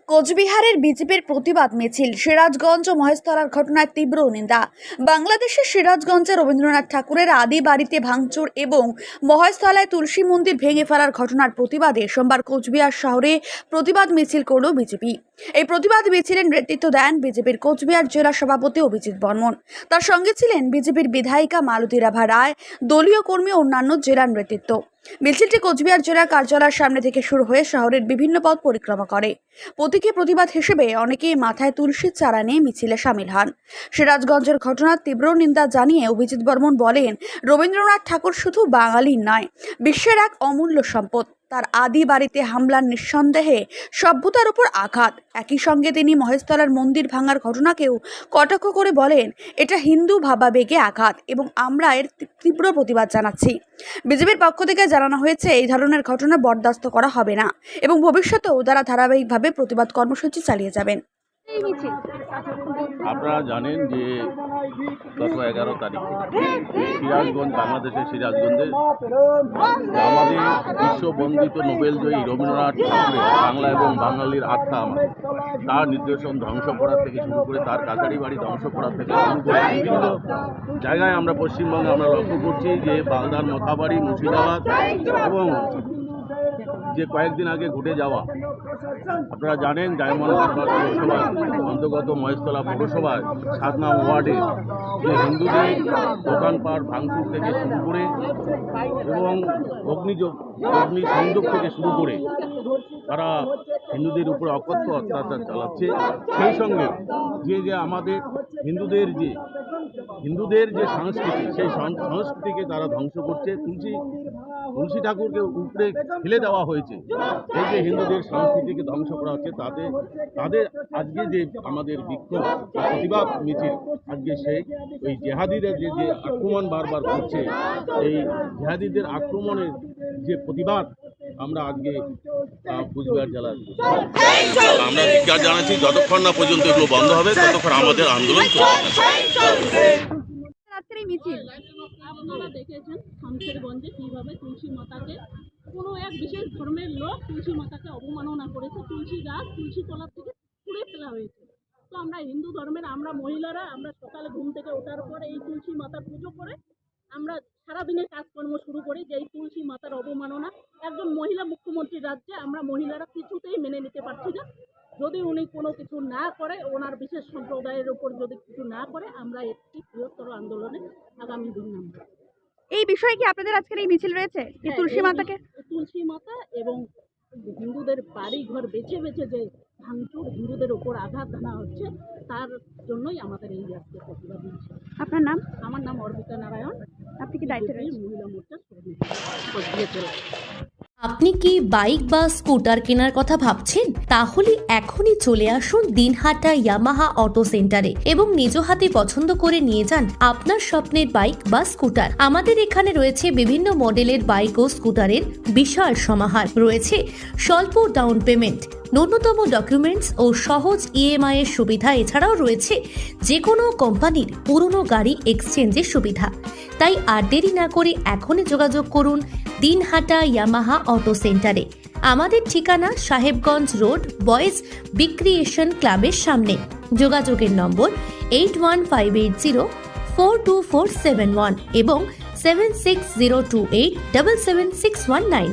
কোচবিহারের বিজেপির প্রতিবাদ মিছিল। সিরাজগঞ্জ ও মহেশতলার ঘটনায় তীব্র নিন্দা। বাংলাদেশের সিরাজগঞ্জে রবীন্দ্রনাথ ঠাকুরের আদি বাড়িতে ভাঙচুর এবং মহেশতলায় তুলসী মন্দির ভেঙে ফেলার ঘটনার প্রতিবাদে সোমবার কোচবিহার শহরে প্রতিবাদ মিছিল করল বিজেপি। এই প্রতিবাদ মিছিলের নেতৃত্ব দেন বিজেপির কোচবিহার জেলা সভাপতি অভিজিৎ বর্মন। তার সঙ্গে ছিলেন বিজেপির বিধায়িকা মালতী রাভা রায়, দলীয় কর্মী ও অন্যান্য জেলার নেতৃত্ব। মিছিলটি কোচবিহার জেলা কার্যালয়ের সামনে থেকে শুরু হয়ে শহরের বিভিন্ন পথ পরিক্রমা করে। প্রতীকী প্রতিবাদ হিসেবে অনেকেই মাথায় তুলসীর চারা নিয়ে মিছিলে সামিল হন। সিরাজগঞ্জের ঘটনার তীব্র নিন্দা জানিয়ে অভিজিৎ বর্মন বলেন, রবীন্দ্রনাথ ঠাকুর শুধু বাঙালির নয়, বিশ্বের এক অমূল্য সম্পদ। তার আদি বাড়িতে হামলার নিঃসন্দেহে সভ্যতার উপর আঘাত। একই সঙ্গে তিনি মহেশতলার মন্দির ভাঙার ঘটনাকেও কটাক্ষ করে বলেন, এটা হিন্দু ভাবাবেগে আঘাত এবং আমরা এর তীব্র প্রতিবাদ জানাচ্ছি। বিজেপির পক্ষ থেকে জানানো হয়েছে, এই ধরনের ঘটনা বরদাস্ত করা হবে না এবং ভবিষ্যতেও তারা ধারাবাহিকভাবে প্রতিবাদ কর্মসূচি চালিয়ে যাবেন। আপনারা জানেন যে গত 11 তারিখ সিরাজগঞ্জ, বাংলাদেশের সিরাজগঞ্জে আমাদের বিশ্ববন্দিত নোবেলজয়ী রবীন্দ্রনাথ ঠাকুরের বাংলা এবং বাঙালির আত্মা তার নিদর্শন ধ্বংস করার থেকে শুরু করে, তার কাছারি বাড়ি ধ্বংস করার থেকে শুরু করে বিভিন্ন জায়গায় আমরা পশ্চিমবঙ্গে আমরা লক্ষ্য করছি যে বাগদার, মথাবাড়ি, মুর্শিদাবাদ এবং যে কয়েকদিন আগে ঘটে যাওয়া, আপনারা জানেন ডায়মন্ড হারবার পৌরসভা অন্তর্গত মহেশতলা পৌরসভায় 7 নং ওয়ার্ডে যে হিন্দুদের দোকানপাট ভাঙচুর থেকে শুরু করে এবং অগ্নি সংযোগ থেকে শুরু করে তারা হিন্দুদের উপর অকথ্য অত্যাচার চালাচ্ছে। সেই সঙ্গে যে আমাদের হিন্দুদের যে সংস্কৃতি, সেই সংস্কৃতিকে তারা ধ্বংস করছে। তুলসী ঠাকুরকে উপরে ফেলে দেওয়া হয়েছে। এই যে হিন্দুদের সংস্কৃতিকে ধ্বংস করা হচ্ছে, তাদের আজকে যে আমাদের বিক্ষোভ প্রতিবাদ মিছিল, আজকে ওই জেহাদিদের যে আক্রমণ বারবার করছে, এই জেহাদিদের আক্রমণের যে প্রতিবাদ আমরা আজকে কোচবিহার জেলার আমরা ধিক্কার জানাচ্ছি। যতক্ষণ না পর্যন্ত এগুলো বন্ধ হবে ততক্ষণ আমাদের আন্দোলন চলবে। আপনারা দেখেছেন শামশেরগঞ্জে কীভাবে তুলসী মাতাকে কোনো এক বিশেষ ধর্মের লোক তুলসী মাতাকে অবমাননা করেছে। তুলসী গাছ তুলসী তলার থেকে ছুঁড়ে ফেলা হয়েছে। তো আমরা হিন্দু ধর্মের আমরা মহিলারা আমরা সকালে ঘুম থেকে ওঠার পরে এই তুলসী মাতার পুজো করে আমরা সারাদিনের কাজকর্ম শুরু করি। যে এই তুলসী মাতার অবমাননা একজন মহিলা মুখ্যমন্ত্রীর রাজ্যে আমরা মহিলারা কিছুতেই মেনে নিতে পারছি না। যদি উনি কোনো কিছু না করে, ওনার বিশেষ সম্প্রদায়ের উপর যদি কিছু না করে, আমরা একটি বৃহত্তর আন্দোলনে আগামী দিন নামব। এই বিষয়ে কি আপনাদের আজকের এই মিছিল রয়েছে? তুলসী মাতাকে, তুলসী মাতা এবং হিন্দুদের বাড়ি ঘর বেছে বেছে যে ভাঙচুর, হিন্দুদের উপর আঘাত আনা হচ্ছে, তার জন্যই আমাদের এই আজকে প্রতিবাদ মিছিল। আপনার নাম? আমার নাম অর্পিতা নারায়ণ। আপনি কি দায়িত্বে রয়েছেন? মহিলা মোর্চা কোচবিহার। আপনি কি বাইক বা স্কুটার কেনার কথা ভাবছেন? তাহলে এখনই চলে আসুন দিনহাটা ইয়ামাহা অটো সেন্টারে এবং নিজ হাতে পছন্দ করে নিয়ে যান আপনার স্বপ্নের বাইক বা স্কুটার। আমাদের এখানে রয়েছে বিভিন্ন মডেলের বাইক ও স্কুটারের বিশাল সমাহার। রয়েছে স্বল্প ডাউন পেমেন্ট, ন্যূনতম ডকুমেন্টস ও সহজ ইএমআই এর সুবিধা। এছাড়াও রয়েছে যে কোনো কোম্পানির পুরনো গাড়ি এক্সচেঞ্জের সুবিধা। তাই আর দেরি না করে এখনই যোগাযোগ করুন দিনহাটা ইয়ামাহা অটো সেন্টারে। আমাদের ঠিকানা সাহেবগঞ্জ রোড, বয়েজ বিক্রিয়েশন ক্লাবের সামনে। যোগাযোগের নম্বর 8158042471 এবং 7602877619।